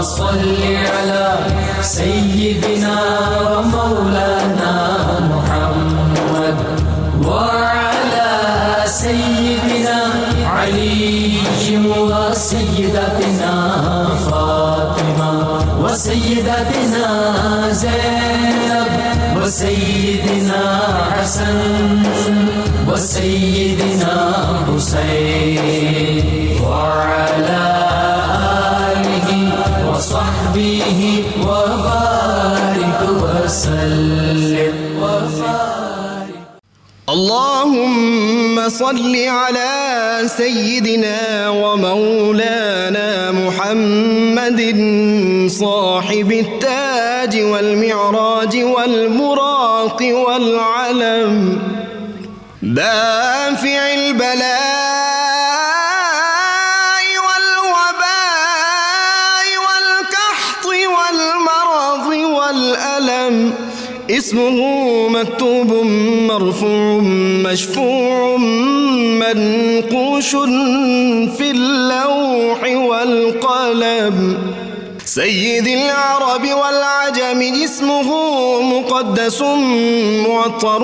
صل على سيدنا ومولانا محمد وعلى سيدنا علي وسيدتنا فاطمة وسيدتنا زينب وسيدنا حسن وسيدنا حسين وعلى آله وصحبه وبارك وسلم وبارك. اللهم صل على سيدنا ومولانا محمد صاحب التاج والمعراج والبراق والعلم دافع البلاء والوباء والقحط والمرض والألم اسمه مكتوب مرفوع مشفوع منقوش في اللوح والقلم سيد العرب والعجم اسمه مقدس معطر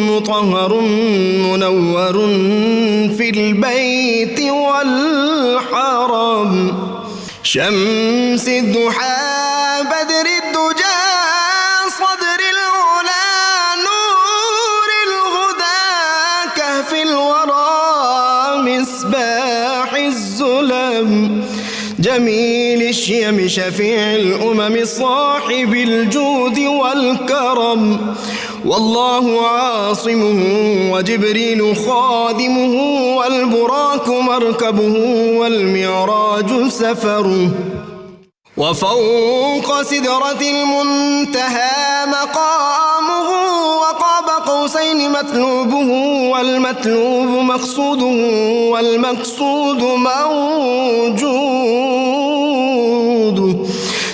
مطهر منور في البيت والحرم شمس الضحى بدر الدجى صدر العلا نور الهدى كهف الورى مصباح الظلم جميل الشيم شفيع الأمم صاحب الجود والكرم والله عاصمه وجبريل خادمه والبراك مركبه والمعراج سفره وفوق سدرة المنتهى مقامه وقاب قوسين مطلوبه والمطلوب مقصوده والمقصود موجود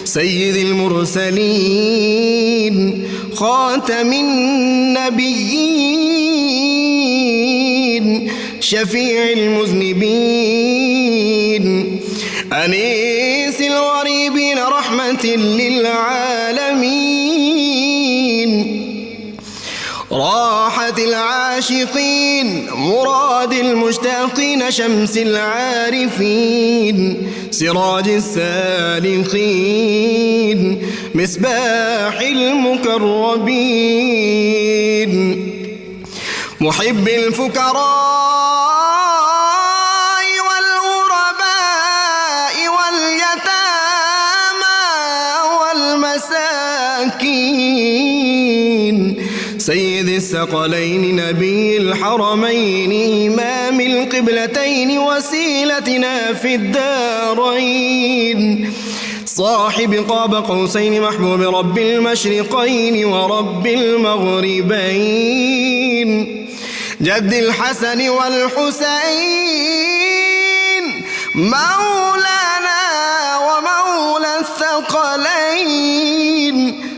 سيد المرسلين خاتم النبيين شفيع المذنبين أنيس الغريبين رحمة للعالمين راحة العاشقين مراد المشتاقين شمس العارفين سراج السالكين مصباح المقربين محب الفقراء سيد الثقلين نبي الحرمين إمام القبلتين وسيلتنا في الدارين صاحب قاب قوسين محبوب رب المشرقين ورب المغربين جد الحسن والحسين مولانا ومولى الثقلين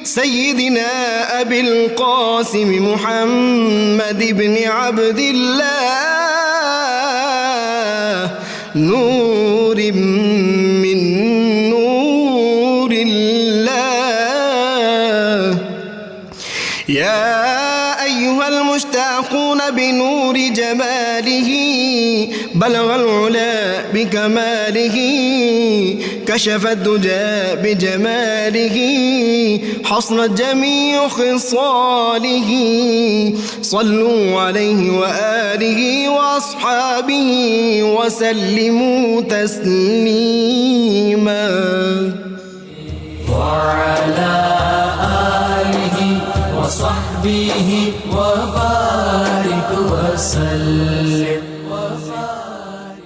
سيدنا أبي القاسم محمد بن عبد الله نور من نور الله يا أيها المشتاقون بنور جماله بلغ العلا بكماله كشف الدجى بجماله حصلت جميع خصاله صلوا عليه وآله وأصحابه وسلموا تسليما وعلى آله وصحبه وبارك وسلم.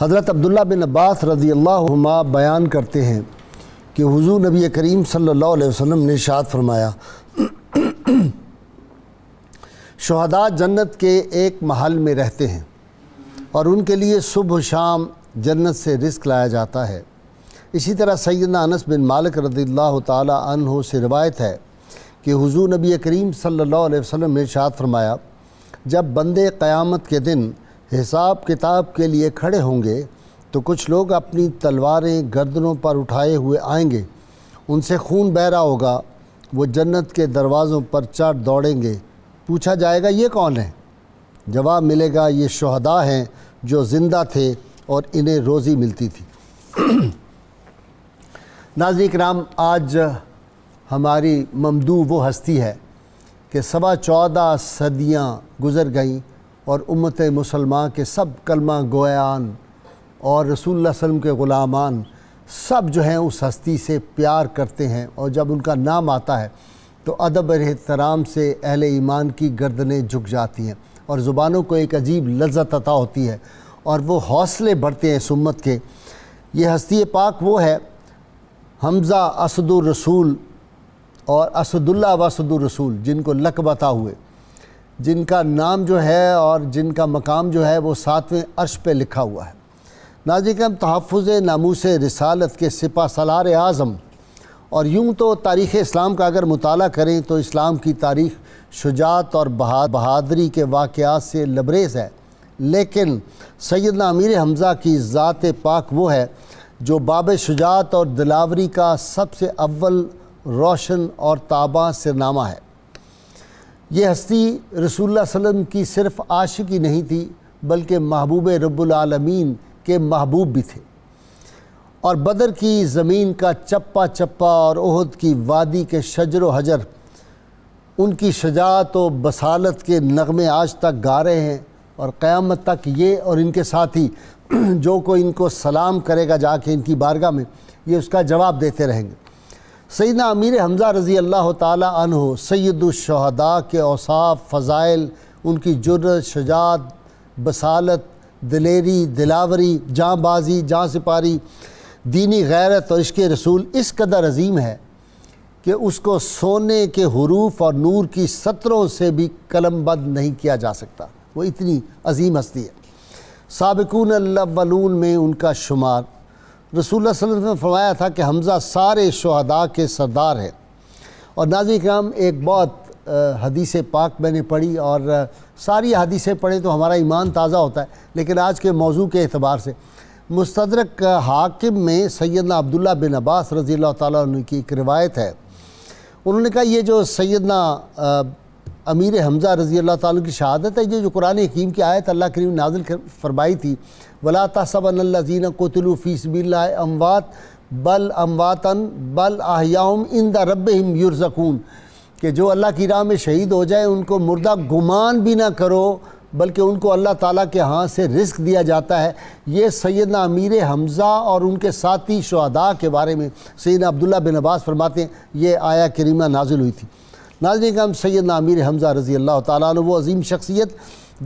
حضرت عبداللہ بن عباس رضی اللہ عنہما بیان کرتے ہیں کہ حضور نبی کریم صلی اللہ علیہ وسلم نے ارشاد فرمایا، شہداء جنت کے ایک محل میں رہتے ہیں اور ان کے لیے صبح و شام جنت سے رزق لایا جاتا ہے۔ اسی طرح سیدنا انس بن مالک رضی اللہ تعالی عنہ سے روایت ہے کہ حضور نبی کریم صلی اللہ علیہ وسلم نے ارشاد فرمایا، جب بندے قیامت کے دن حساب کتاب کے لیے کھڑے ہوں گے تو کچھ لوگ اپنی تلواریں گردنوں پر اٹھائے ہوئے آئیں گے، ان سے خون بہہ رہا ہوگا، وہ جنت کے دروازوں پر چڑھ دوڑیں گے، پوچھا جائے گا یہ کون ہے؟ جواب ملے گا یہ شہداء ہیں جو زندہ تھے اور انہیں روزی ملتی تھی۔ ناظرین کرام، آج ہماری ممدوح وہ ہستی ہے کہ 14.25 صدیاں گزر گئیں اور امت مسلمان کے سب کلمہ گویان اور رسول اللہ صلی اللہ علیہ وسلم کے غلامان سب جو ہیں اس ہستی سے پیار کرتے ہیں، اور جب ان کا نام آتا ہے تو ادب اور احترام سے اہل ایمان کی گردنیں جھک جاتی ہیں اور زبانوں کو ایک عجیب لذت عطا ہوتی ہے اور وہ حوصلے بڑھتے ہیں اس امت کے۔ یہ ہستی پاک وہ ہے حمزہ اسد الرسول اور اسد اللہ واسد الرسول، جن کو لقب عطا ہوئے، جن کا نام جو ہے اور جن کا مقام جو ہے وہ 7ویں عرش پہ لکھا ہوا ہے۔ ناظرین کرام، تحفظ ناموس رسالت کے سپہ سالار اعظم، اور یوں تو تاریخ اسلام کا اگر مطالعہ کریں تو اسلام کی تاریخ شجاعت اور بہادری کے واقعات سے لبریز ہے، لیکن سیدنا امیر حمزہ کی ذات پاک وہ ہے جو باب شجاعت اور دلاوری کا سب سے اول روشن اور تاباں سرنامہ ہے۔ یہ ہستی رسول اللہ صلی اللہ علیہ وسلم کی صرف عاشق ہی نہیں تھی بلکہ محبوب رب العالمین کے محبوب بھی تھے، اور بدر کی زمین کا چپا چپا اور احد کی وادی کے شجر و حجر ان کی شجاعت و بصالت کے نغمے آج تک گا رہے ہیں، اور قیامت تک یہ اور ان کے ساتھی جو کوئی ان کو سلام کرے گا جا کے ان کی بارگاہ میں، یہ اس کا جواب دیتے رہیں گے۔ سیدنا امیر حمزہ رضی اللہ تعالی عنہ سید الشہداء کے اوصاف، فضائل، ان کی جرأت، شجاعت، بصالت، دلیری، دلاوری، جاں بازی، جاں سپاری، دینی غیرت اور عشق رسول اس قدر عظیم ہے کہ اس کو سونے کے حروف اور نور کی سطروں سے بھی قلم بند نہیں کیا جا سکتا، وہ اتنی عظیم ہستی ہے۔ سابقون الاولون میں ان کا شمار، رسول اللہ صلی اللہ علیہ وسلم نے فرمایا تھا کہ حمزہ سارے شہداء کے سردار ہیں۔ اور ناظرین کرام، ایک بہت حدیث پاک میں نے پڑھی، اور ساری حدیثیں پڑھیں تو ہمارا ایمان تازہ ہوتا ہے، لیکن آج کے موضوع کے اعتبار سے مستدرک حاکم میں سیدنا عبداللہ بن عباس رضی اللہ تعالیٰ عنہ کی ایک روایت ہے۔ انہوں نے کہا یہ جو سیدنا امیر حمزہ رضی اللہ تعالیٰ کی شہادت ہے، یہ جو قرآن حکیم کی آیت اللہ کریم نے نازل فرمائی تھی، وَلَا تَحْسَبَنَّ الَّذِينَ قُتِلُوا فِي سَبِيلِ اللَّهِ أَمْوَاتٌ بَلْ أَمْوَاتٌ بَلْ أَحْيَاءٌ عِندَ رَبِّهِمْ يُرْزَقُونَ، کہ جو اللہ کی راہ میں شہید ہو جائے ان کو مردہ گمان بھی نہ کرو، بلکہ ان کو اللہ تعالیٰ کے ہاں سے رزق دیا جاتا ہے۔ یہ سیدنا امیر حمزہ اور ان کے ساتھی شہداء کے بارے میں سیدنا عبداللہ بن عباس فرماتے ہیں یہ آیہ کریمہ نازل ہوئی تھی۔ ناظرین کرام، سیدنا امیر حمزہ رضی اللہ تعالیٰ عنہ وہ عظیم شخصیت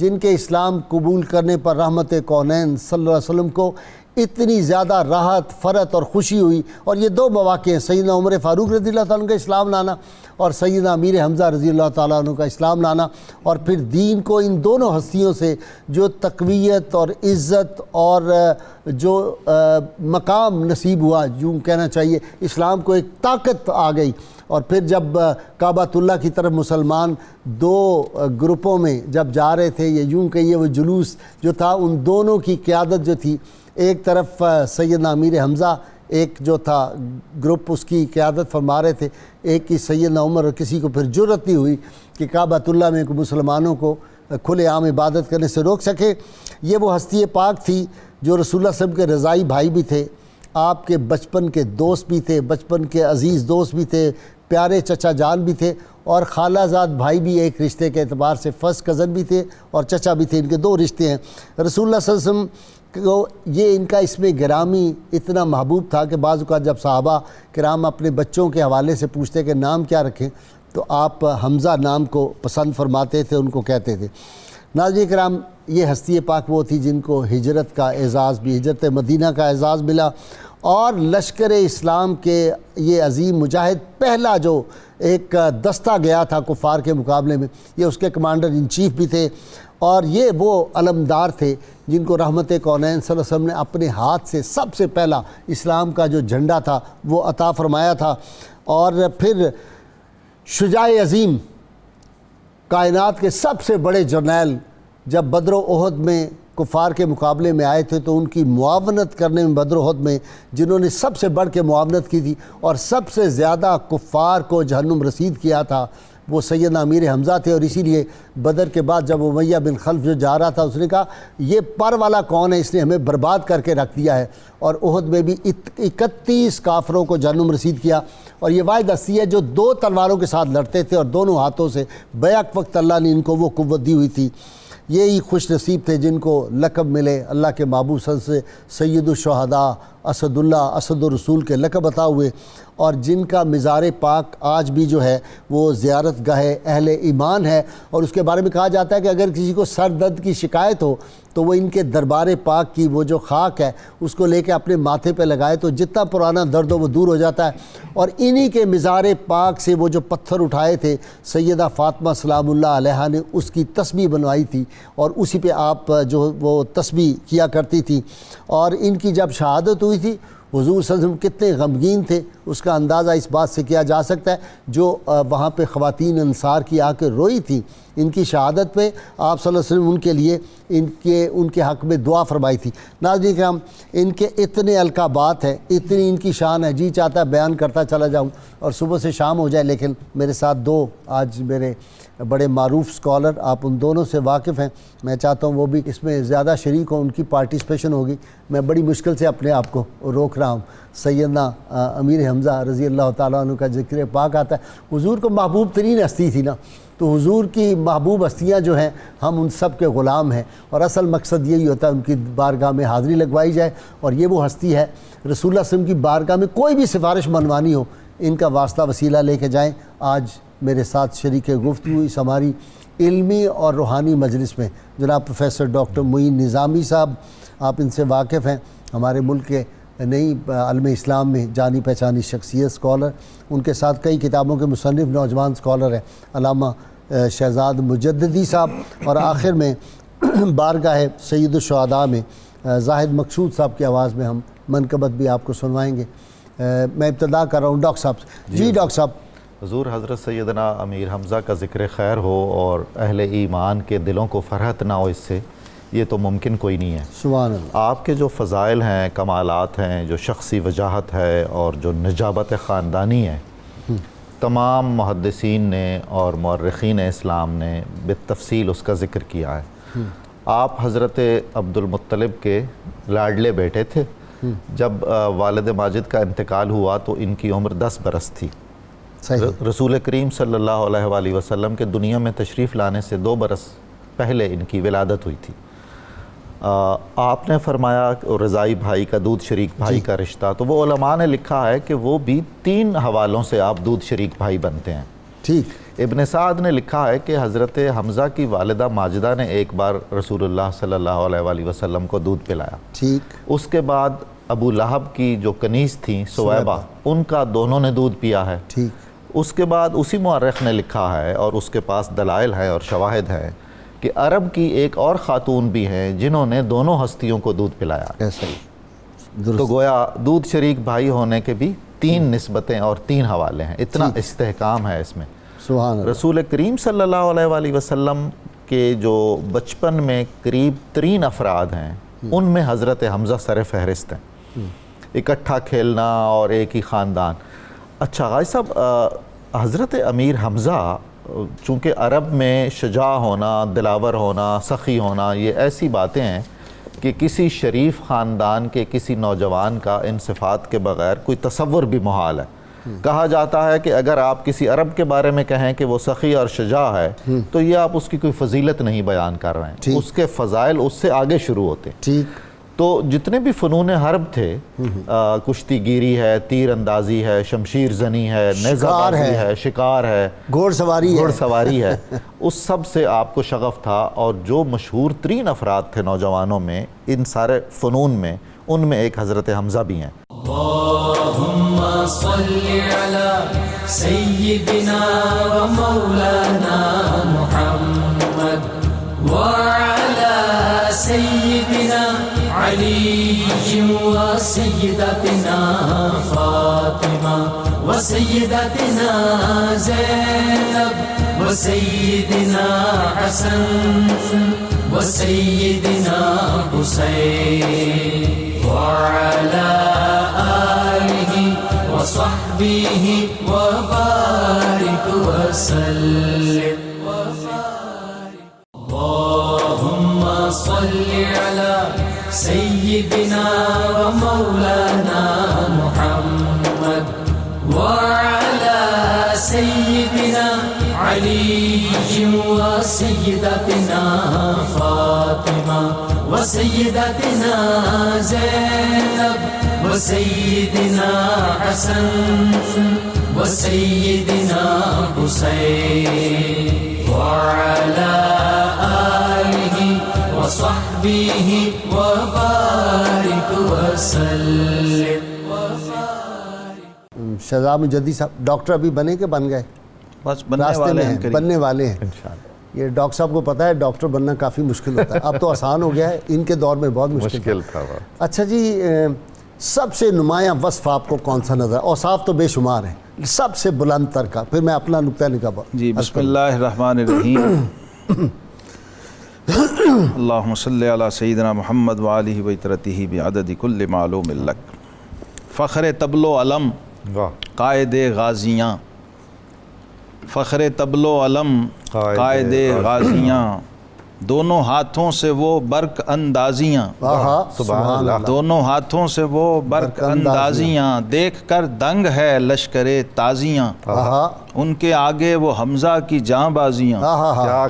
جن کے اسلام قبول کرنے پر رحمت کونین صلی اللہ علیہ وسلم کو اتنی زیادہ راحت، فرحت اور خوشی ہوئی، اور یہ دو مواقع ہیں، سیدنا عمر فاروق رضی اللہ تعالیٰ عنہ کا اسلام لانا اور سیدنا امیر حمزہ رضی اللہ تعالیٰ عنہ کا اسلام لانا، اور پھر دین کو ان دونوں ہستیوں سے جو تقویت اور عزت اور جو مقام نصیب ہوا، یوں کہنا چاہیے اسلام کو ایک طاقت آ گئی۔ اور پھر جب کعبۃ اللہ کی طرف مسلمان دو گروپوں میں جب جا رہے تھے، یہ یوں کہیے وہ جلوس جو تھا، ان دونوں کی قیادت جو تھی، ایک طرف سیدنا امیر حمزہ ایک جو تھا گروپ اس کی قیادت فرما رہے تھے، ایک کی سیدنا عمر، اور کسی کو پھر جرأت نہیں ہوئی کہ کعبۃ اللہ میں مسلمانوں کو کھلے عام عبادت کرنے سے روک سکے۔ یہ وہ ہستی پاک تھی جو رسول اللہ صلی اللہ علیہ وسلم کے رضائی بھائی بھی تھے، آپ کے بچپن کے دوست بھی تھے، بچپن کے عزیز دوست بھی تھے، پیارے چچا جان بھی تھے، اور خالہ زاد بھائی بھی ایک رشتے کے اعتبار سے فرسٹ کزن بھی تھے اور چچا بھی تھے، ان کے دو رشتے ہیں۔ رسول اللہ صلی اللہ علیہ وسلم کو یہ ان کا اسم گرامی اتنا محبوب تھا کہ بعض اوقات جب صحابہ کرام اپنے بچوں کے حوالے سے پوچھتے کہ نام کیا رکھیں تو آپ حمزہ نام کو پسند فرماتے تھے، ان کو کہتے تھے۔ ناظرین کرام، یہ ہستی پاک وہ تھی جن کو ہجرت کا اعزاز بھی، ہجرت مدینہ کا اعزاز ملا، اور لشکر اسلام کے یہ عظیم مجاہد پہلا جو ایک دستہ گیا تھا کفار کے مقابلے میں، یہ اس کے کمانڈر ان چیف بھی تھے، اور یہ وہ علمدار تھے جن کو رحمت کونین صلی اللہ علیہ وسلم نے اپنے ہاتھ سے سب سے پہلا اسلام کا جو جھنڈا تھا وہ عطا فرمایا تھا۔ اور پھر شجاع عظیم، کائنات کے سب سے بڑے جرنیل، جب بدر و احد میں کفار کے مقابلے میں آئے تھے تو ان کی معاونت کرنے میں بدر و احد میں جنہوں نے سب سے بڑھ کے معاونت کی تھی اور سب سے زیادہ کفار کو جہنم رسید کیا تھا، وہ سیدنا امیر حمزہ تھے۔ اور اسی لیے بدر کے بعد جب امیہ بن خلف جو جا رہا تھا، اس نے کہا یہ پر والا کون ہے، اس نے ہمیں برباد کر کے رکھ دیا ہے۔ اور احد میں بھی 31 کافروں کو جہنم رسید کیا، اور یہ واحد ہستی ہے جو 2 تلواروں کے ساتھ لڑتے تھے اور دونوں ہاتھوں سے بیک وقت اللہ نے ان کو وہ قوت دی ہوئی تھی۔ یہی خوش نصیب تھے جن کو لقب ملے اللہ کے محبوب صلی اللہ علیہ وسلم سے سید الشہداء، اسد اللہ، اسد الرسول کے لقب عطا ہوئے، اور جن کا مزار پاک آج بھی جو ہے وہ زیارت گاہ اہل ایمان ہے۔ اور اس کے بارے میں کہا جاتا ہے کہ اگر کسی کو سر درد کی شکایت ہو تو وہ ان کے دربار پاک کی وہ جو خاک ہے اس کو لے کے اپنے ماتھے پہ لگائے تو جتنا پرانا درد ہو وہ دور ہو جاتا ہے۔ اور انہی کے مزار پاک سے وہ جو پتھر اٹھائے تھے سیدہ فاطمہ سلام اللہ علیہا نے اس کی تسبیح بنوائی تھی، اور اسی پہ آپ جو وہ تسبیح کیا کرتی تھی۔ اور ان کی جب شہادت ہوئی تھی، حضور صلی اللہ علیہ وسلم کتنے غمگین تھے اس کا اندازہ اس بات سے کیا جا سکتا ہے، جو وہاں پہ خواتین انصار کی آ کے روئی تھی ان کی شہادت پہ، آپ صلی اللہ علیہ وسلم ان کے لیے ان کے حق میں دعا فرمائی تھی۔ ناظرین کرام، ان کے اتنے القابات ہیں، اتنی ان کی شان ہے، جی چاہتا ہے بیان کرتا چلا جاؤں اور صبح سے شام ہو جائے، لیکن میرے ساتھ 2 آج میرے بڑے معروف اسکالر، آپ ان دونوں سے واقف ہیں، میں چاہتا ہوں وہ بھی اس میں زیادہ شریک ہوں، ان کی پارٹیسپیشن ہوگی۔ میں بڑی مشکل سے اپنے آپ کو روک رہا ہوں۔ سیدنا امیر حمزہ رضی اللہ تعالیٰ عنہ کا ذکر پاک آتا ہے، حضور کو محبوب ترین ہستی تھی نا، تو حضور کی محبوب ہستیاں جو ہیں ہم ان سب کے غلام ہیں، اور اصل مقصد یہی ہوتا ہے ان کی بارگاہ میں حاضری لگوائی جائے، اور یہ وہ ہستی ہے رسول اللہ صلی اللہ علیہ وسلم کی بارگاہ میں کوئی بھی سفارش منوانی ہو ان کا واسطہ وسیلہ لے کے جائیں۔ آج میرے ساتھ شریک گفتگو اس ہماری علمی اور روحانی مجلس میں جناب پروفیسر ڈاکٹر معین نظامی صاحب، آپ ان سے واقف ہیں، ہمارے ملک کے نئی عالم اسلام میں جانی پہچانی شخصیت اسکالر، ان کے ساتھ کئی کتابوں کے مصنف نوجوان اسکالر ہیں علامہ شہزاد مجددی صاحب، اور آخر میں بارگاہ سید الشہداء میں زاہد مقصود صاحب کی آواز میں ہم منقبت بھی آپ کو سنوائیں گے۔ میں ابتدا کر رہا ہوں ڈاکٹر صاحب سے۔ جی ڈاکٹر صاحب، حضور حضرت سیدنا امیر حمزہ کا ذکر خیر ہو اور اہل ایمان کے دلوں کو فرحت نہ ہو اس سے، یہ تو ممکن کوئی نہیں ہے۔ سبحان اللہ۔ آپ کے جو فضائل ہیں، کمالات ہیں، جو شخصی وجاہت ہے اور جو نجابت خاندانی ہے، تمام محدثین نے اور مورخین اسلام نے بالتفصیل اس کا ذکر کیا ہے۔ آپ حضرت عبد المطلب کے لاڈلے بیٹے تھے۔ جب والد ماجد کا انتقال ہوا تو ان کی عمر 10 برس تھی۔ صحیح۔ رسول کریم صلی اللہ علیہ وآلہ وسلم کے دنیا میں تشریف لانے سے 2 برس پہلے ان کی ولادت ہوئی تھی۔ آپ نے فرمایا رضائی بھائی کا دودھ شریک بھائی کا رشتہ، تو وہ علماء نے لکھا ہے کہ وہ بھی 3 حوالوں سے آپ دودھ شریک بھائی بنتے ہیں۔ ٹھیک۔ ابن سعد نے لکھا ہے کہ حضرت حمزہ کی والدہ ماجدہ نے ایک بار رسول اللہ صلی اللہ علیہ وآلہ وسلم کو دودھ پلایا۔ ٹھیک۔ اس کے بعد ابو لہب کی جو کنیز تھیں سویبہ، ان کا دونوں نے دودھ پیا ہے۔ ٹھیک۔ اس کے بعد اسی مورخ نے لکھا ہے اور اس کے پاس دلائل ہیں اور شواہد ہیں کہ عرب کی ایک اور خاتون بھی ہیں جنہوں نے دونوں ہستیوں کو دودھ پلایا۔ ایسا ہی تو درست۔ گویا دودھ شریک بھائی ہونے کے بھی 3 نسبتیں اور 3 حوالے ہیں، اتنا استحکام ہے اس میں۔ سبحان اللہ۔ رسول کریم صلی اللہ علیہ وآلہ وسلم کے جو بچپن میں قریب 3 افراد ہیں ان میں حضرت حمزہ سر فہرست ہیں۔ اکٹھا کھیلنا اور ایک ہی خاندان۔ اچھا غازی صاحب، حضرت امیر حمزہ چونکہ عرب میں شجاع ہونا، دلاور ہونا، سخی ہونا، یہ ایسی باتیں ہیں کہ کسی شریف خاندان کے کسی نوجوان کا ان صفات کے بغیر کوئی تصور بھی محال ہے۔ کہا جاتا ہے کہ اگر آپ کسی عرب کے بارے میں کہیں کہ وہ سخی اور شجاع ہے تو یہ آپ اس کی کوئی فضیلت نہیں بیان کر رہے ہیں، اس کے فضائل اس سے آگے شروع ہوتے ہیں۔ ٹھیک۔ تو جتنے بھی فنون حرب تھے، کشتی گیری ہے، تیر اندازی ہے، شمشیر زنی ہے، نیزہ بازی ہے، شکار ہے، گھوڑ سواری ہے، اس سب سے آپ کو شغف تھا. اور جو مشہور ترین افراد تھے نوجوانوں میں ان سارے فنون میں، ان میں ایک حضرت حمزہ بھی ہیں. اللهم صل على سيدنا ومولانا محمد وعلى سيدنا علي وسيدتنا فاطمة وسيدتنا زينب وسيدنا حسن وسيدنا حسين وعلى آله وصحبه وبارك وسلم. اللهم صل على سيدنا ومولانا محمد وعلى سيدنا علي وسيدتنا فاطمة وسيدتنا زينب وسيدنا حسن وسيدنا حسين وعلى آله وصحبه وبارك وسلم. شہزاد مجدی صاحب ڈاکٹر ابھی بنے کہ بن گئے؟ بس بننے راستے والے میں ہیں ہیں، قریب. بننے والے ہیں. یہ ڈاکٹر صاحب کو پتہ ہے ڈاکٹر بننا کافی مشکل ہوتا ہے، اب تو آسان ہو گیا ہے، ان کے دور میں بہت مشکل تھا. اچھا جی، سب سے نمایاں وصف آپ کو کون سا نظر؟ اوصاف تو بے شمار ہیں، سب سے بلند تر کا، پھر میں اپنا نقطہ نگاہ جی بسم اللہ الرحمن الرحیم. اللہم صلی علی سیدنا محمد وآلہ وطرتہ بعدد کل معلوم لک. فخر طبل و علم قائد غازیاں، فخر طبل و علم قائد غازیاں، دونوں ہاتھوں سے وہ برق اندازیاں، سبحان اللہ، دونوں ہاتھوں سے وہ برق اندازیاں، دیکھ کر دنگ ہے لشکر تازیاں، ان کے آگے وہ حمزہ کی جاں بازیاں،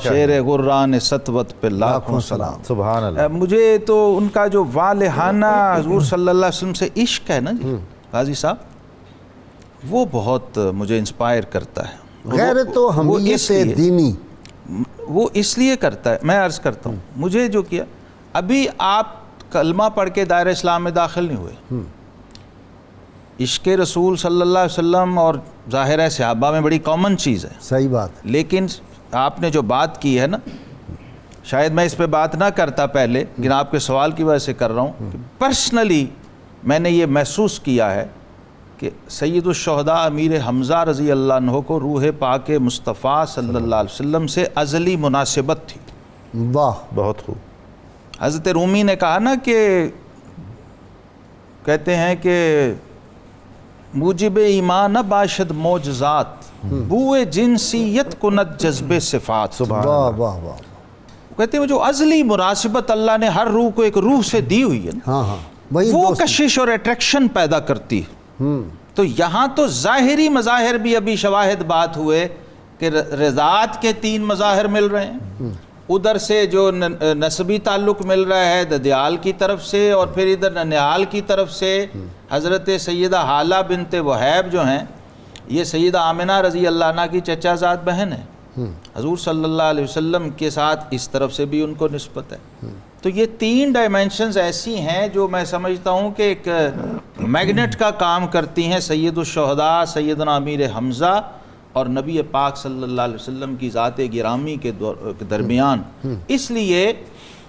شیر غران سطوت پہ لاکھوں سلام. سبحان اللہ. مجھے تو ان کا جو والہانہ حضور صلی اللہ علیہ وسلم سے عشق ہے نا جی غازی صاحب، وہ بہت مجھے انسپائر کرتا ہے. غیرت و حمیت دینی وہ اس لیے کرتا ہے. میں عرض کرتا ہوں، مجھے جو کیا، ابھی آپ کلمہ پڑھ کے دائرہ اسلام میں داخل نہیں ہوئے، عشق رسول صلی اللہ علیہ وسلم اور ظاہر ہے صحابہ میں بڑی کامن چیز ہے، صحیح بات، لیکن آپ نے جو بات کی ہے نا، شاید میں اس پہ بات نہ کرتا پہلے، لیکن آپ کے سوال کی وجہ سے کر رہا ہوں کہ پرسنلی میں نے یہ محسوس کیا ہے کہ سید الشہداء امیر حمزہ رضی اللہ عنہ کو روح پاک مصطفیٰ صلی اللہ علیہ وسلم سے ازلی مناسبت تھی. واہ، بہت خوب. حضرت رومی نے کہا نا کہ کہتے ہیں کہ موجب ایمان نہ باشد معجزات، بوئے جنسیت کند جذب صفات. واہ واہ واہ. کہتے ہیں جو ازلی مناسبت اللہ نے ہر روح کو ایک روح سے دی ہوئی ہے نا، وہ کشش اور اٹریکشن پیدا کرتی ہے. تو یہاں تو ظاہری مظاہر بھی ابھی شواہد بات ہوئے کہ رضاعت کے 3 مظاہر مل رہے ہیں، ادھر سے جو نسبی تعلق مل رہا ہے ددیال کی طرف سے، اور پھر ادھر ننیال کی طرف سے حضرت سیدہ حالہ بنت وہیب جو ہیں، یہ سیدہ آمنہ رضی اللہ عنہ کی چچا زاد بہن ہے، حضور صلی اللہ علیہ وسلم کے ساتھ اس طرف سے بھی ان کو نسبت ہے. تو یہ 3 ڈائمینشنز ایسی ہیں جو میں سمجھتا ہوں کہ ایک میگنیٹ کا کام کرتی ہیں سید الشہداء سیدنا امیر حمزہ اور نبی پاک صلی اللہ علیہ وسلم کی ذات گرامی کے درمیان. اس لیے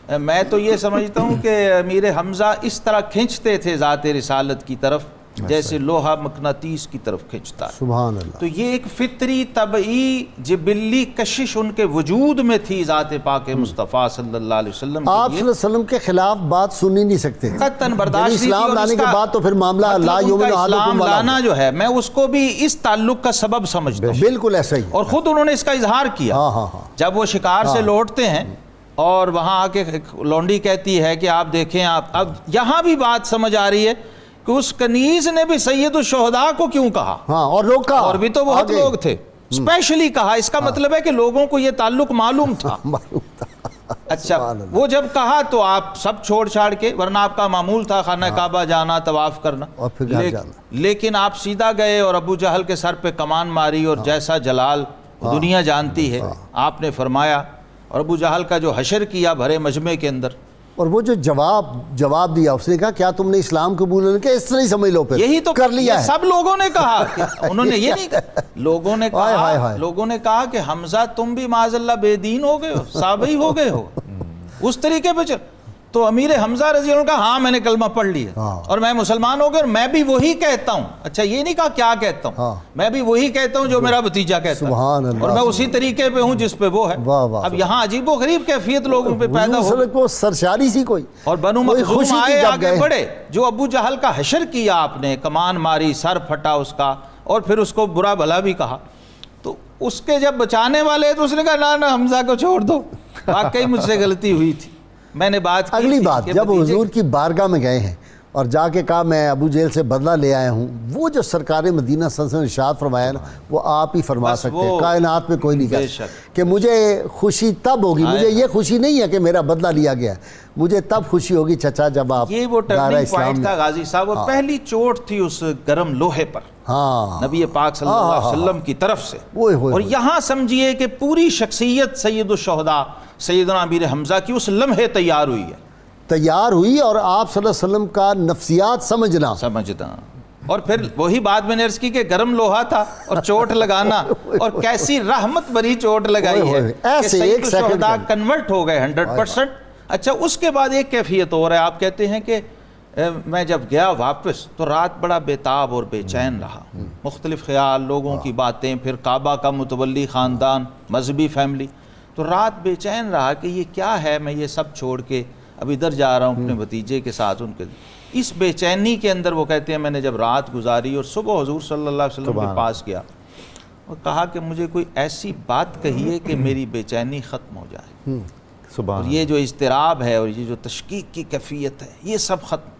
میں تو یہ سمجھتا ہوں کہ امیر حمزہ اس طرح کھنچتے تھے ذات رسالت کی طرف جیسے لوہا مقناطیس کی طرف کھنچتا ہے. سبحان اللہ. تو یہ ایک فطری طبعی جبلی کشش ان کے وجود میں تھی ذات پاک مصطفیٰ صلی اللہ علیہ وسلم. آپ صلی اللہ علیہ وسلم کے خلاف بات سنی نہیں سکتے، قطعاً برداشت نہیں. اسلام لانے کے بعد تو پھر معاملہ لا یومن اسلام لانا جو ہے میں اس کو بھی اس تعلق کا سبب سمجھتا ہوں. بالکل ایسا ہی. اور خود انہوں نے اس کا اظہار کیا جب وہ شکار سے لوٹتے ہیں اور وہاں آ کے لونڈی کہتی ہے کہ آپ دیکھیں آپ. اب یہاں بھی بات سمجھ آ رہی ہے کہ اس کنیز نے بھی سید الشہداء کو کیوں کہا، اور روکا، اور بھی تو بہت لوگ تھے، اسپیشلی کہا. اس کا مطلب ہے کہ لوگوں کو یہ تعلق معلوم تھا. اچھا وہ جب کہا تو آپ سب چھوڑ چھاڑ کے، ورنہ آپ کا معمول تھا خانہ کعبہ جانا، طواف کرنا، اور پھر گھر جانا، لیکن آپ سیدھا گئے اور ابو جہل کے سر پہ کمان ماری، اور جیسا جلال دنیا جانتی ہے آپ نے فرمایا، اور ابو جہل کا جو حشر کیا بھرے مجمع کے اندر، اور وہ جو جواب دیا اس نے کہا کیا تم نے اسلام قبول نہیں کیا؟ اس طرح ہی سمجھ لو پھر یہی تو کر لیا ہے۔ سب لوگوں نے کہا، انہوں نے یہ نہیں کہا، لوگوں نے کہا کہ حمزہ تم بھی معاذ اللہ بے دین ہو گئے ہو، صحابی ہو گئے ہو، اس طریقے پہ چل۔ تو امیر حمزہ رضی اللہ عنہ کہا ہاں میں نے کلمہ پڑھ لیا اور میں مسلمان ہو گیا، اور میں بھی وہی کہتا ہوں۔ اچھا یہ نہیں کہا کیا کہتا ہوں، میں بھی وہی کہتا ہوں جو میرا بھتیجا کہتا ہے، اور میں اسی طریقے پہ ہوں جس پہ وہ ہے۔ اب یہاں عجیب و غریب کیفیت لوگوں پہ پیدا ہو، کو سرشاری سی کوئی، اور بنو مخزوم آئے آگے بڑھے، جو ابو جہل کا حشر کیا آپ نے، کمان ماری، سر پھٹا اس کا، اور پھر اس کو برا بھلا بھی کہا، تو اس کے جب بچانے والے تو اس نے کہا نہ حمزہ کو چھوڑ دو، واقعی مجھ سے غلطی ہوئی تھی، میں نے بات کی۔ اگلی بات جب حضور کی بارگاہ میں گئے ہیں اور جا کے کہا میں ابو جہل سے بدلہ لے آیا ہوں، وہ جو سرکار مدینہ صلی اللہ علیہ وسلم نے ارشاد فرمایا نا، وہ آپ ہی فرما سکتے ہیں، کائنات میں کوئی نہیں کہہ کہ مجھے خوشی تب ہوگی، مجھے یہ خوشی نہیں ہے کہ میرا بدلہ لیا گیا ہے، مجھے تب خوشی ہوگی چچا جب آپ یہ وہ ٹرننگ پوائنٹ تھا غازی صاحب، اور پہلی چوٹ تھی اس گرم لوہے پر نبی پاک صلی اللہ علیہ وسلم کی طرف سے، اور یہاں سمجھیے کہ پوری شخصیت سید الشہداء سیدنا امیر حمزہ کی اس لمحے تیار ہوئی ہے، اور آپ صلی اللہ علیہ وسلم کا نفسیات سمجھنا، اور پھر وہی بات میں نے عرض کی کہ گرم لوہا تھا اور چوٹ لگانا، اور کیسی رحمت بھری چوٹ لگائی ہے کہ سید الشہداء کنورٹ ہو گئے 100%۔ اچھا اس کے بعد ایک کیفیت اور ہے، آپ کہتے ہیں کہ میں جب گیا واپس تو رات بڑا بیتاب اور بے چین رہا، مختلف خیال، لوگوں کی باتیں، پھر کعبہ کا متولی خاندان، مذہبی فیملی، تو رات بے چین رہا کہ یہ کیا ہے، میں یہ سب چھوڑ کے اب ادھر جا رہا ہوں اپنے بھتیجے کے ساتھ۔ ان کے اس بے چینی کے اندر وہ کہتے ہیں میں نے جب رات گزاری اور صبح حضور صلی اللہ علیہ وسلم کے پاس گیا اور کہا کہ مجھے کوئی ایسی بات کہیے کہ میری بے چینی ختم ہو جائے، اور یہ جو اضطراب ہے اور یہ جو تشکیک کی کیفیت ہے یہ سب ختم۔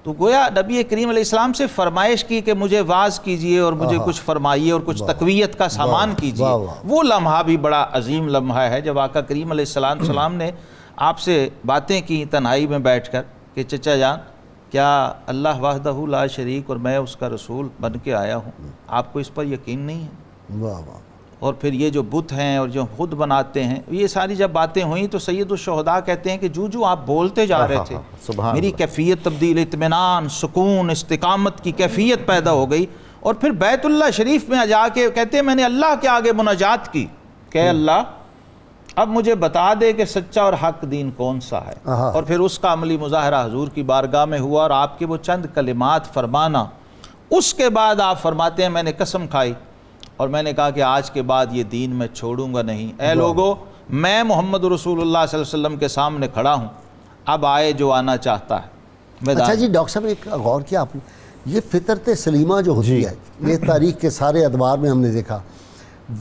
تو گویا نبی کریم علیہ السلام سے فرمائش کی کہ مجھے واعظ کیجئے اور مجھے کچھ فرمائیے اور کچھ تقویت کا سامان کیجئے۔ وہ لمحہ بھی بڑا عظیم لمحہ ہے جب آقا کریم علیہ السلام نے آپ سے باتیں کی تنہائی میں بیٹھ کر کہ چچا جان کیا اللہ وحدہ لا شریک اور میں اس کا رسول بن کے آیا ہوں، آپ کو اس پر یقین نہیں ہے؟ اور پھر یہ جو بت ہیں اور جو خود بناتے ہیں، یہ ساری جب باتیں ہوئیں تو سید الشہداء کہتے ہیں کہ جو آپ بولتے جا رہے تھے میری کیفیت تبدیل، اطمینان، سکون، استقامت کی کیفیت پیدا ہو گئی، اور پھر بیت اللہ شریف میں جا کے کہتے ہیں میں نے اللہ کے آگے مناجات کی کہ اللہ اب مجھے بتا دے کہ سچا اور حق دین کون سا ہے، اور پھر اس کا عملی مظاہرہ حضور کی بارگاہ میں ہوا، اور آپ کے وہ چند کلمات فرمانا، اس کے بعد آپ فرماتے ہیں میں نے قسم کھائی اور میں نے کہا کہ آج کے بعد یہ دین میں چھوڑوں گا نہیں، اے لوگو میں محمد رسول اللہ صلی اللہ علیہ وسلم کے سامنے کھڑا ہوں، اب آئے جو آنا چاہتا ہے۔ اچھا جی ڈاکٹر صاحب ایک غور کیا آپ نے، یہ فطرت سلیمہ جو ہوتی ہے یہ تاریخ کے سارے ادوار میں ہم نے دیکھا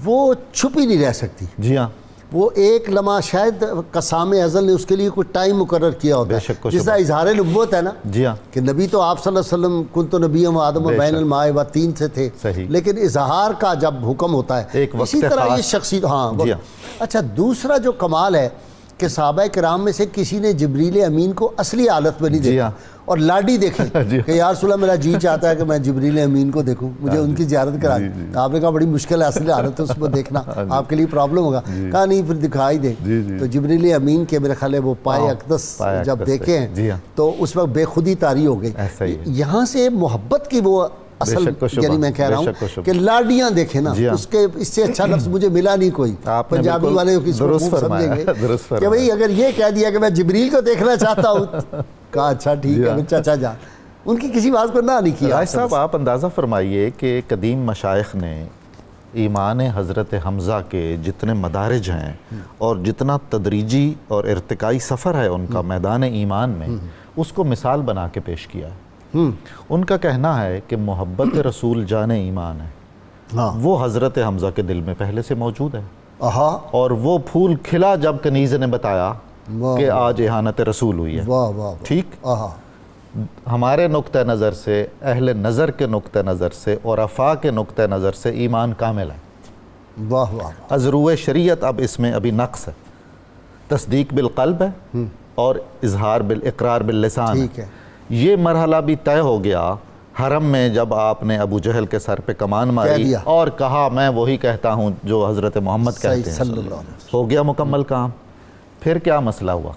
وہ چھپی نہیں رہ سکتی، جی ہاں، وہ ایک لمحہ شاید قسام ازل نے اس کے لیے کوئی ٹائم مقرر کیا ہوتا ہے، جس طرح اظہار نبوت ہے نا، جی ہاں، کہ نبی تو آپ صلی اللہ علیہ وسلم کنت نبی و آدم و بین الماء و تین سے تھے، لیکن اظہار کا جب حکم ہوتا ہے اسی طرح یہ شخصی اچھا دوسرا جو کمال ہے کہ صحابہ کرام میں سے کسی نے جبریل امین کو اصلی حالت میں نہیں دیکھا اور لاڈی دیکھی کہ یا رسول اللہ میرا جی چاہتا ہے کہ میں جبریل امین کو دیکھوں، مجھے ان کی زیارت کرا دی۔ آپ نے کہا بڑی مشکل ہے اصلی حالت اس کو دیکھنا، آپ کے لیے پرابلم ہوگا، کہا نہیں پھر دکھائی دے۔ تو جبریل امین کے میرے خیال ہے وہ پائے اقدس جب دیکھے ہیں تو اس وقت بے خودی طاری ہو گئی۔ یہاں سے محبت کی وہ اصل یعنی میں کہہ رہا ہوں کہ لاڈیاں دیکھیں نا، اس کے اس سے اچھا لفظ مجھے ملا نہیں کوئی، پنجابی والے سمجھیں گے کہ بھئی اگر یہ کہہ دیا کہ میں جبریل کو دیکھنا چاہتا ہوں، کہا اچھا ٹھیک ہے چاچا جان، ان کی کسی بات کو نہ نہیں کیا۔ راج صاحب آپ اندازہ فرمائیے کہ قدیم مشائخ نے ایمان حضرت حمزہ کے جتنے مدارج ہیں اور جتنا تدریجی اور ارتقائی سفر ہے ان کا میدان ایمان میں، اس کو مثال بنا کے پیش کیا ہے۔ ان کا کہنا ہے کہ محبت رسول جان ایمان ہے، وہ حضرت حمزہ کے دل میں پہلے سے موجود ہے، اور وہ پھول کھلا جب کنیز نے بتایا کہ آج اہانت رسول ہوئی ہے۔ ٹھیک، ہمارے نقطہ نظر سے، اہل نظر کے نقطہ نظر سے، عرفاء کے نقطہ نظر سے ایمان کامل ہے، از روئے شریعت اب اس میں ابھی نقص ہے، تصدیق بالقلب ہے اور اظہار اقرار باللسان ٹھیک ہے. یہ مرحلہ بھی طے ہو گیا حرم میں جب آپ نے ابو جہل کے سر پہ کمان ماری اور کہا میں وہی کہتا ہوں جو حضرت محمد کہتے ہیں. ہو گیا مکمل کام. پھر کیا مسئلہ ہوا؟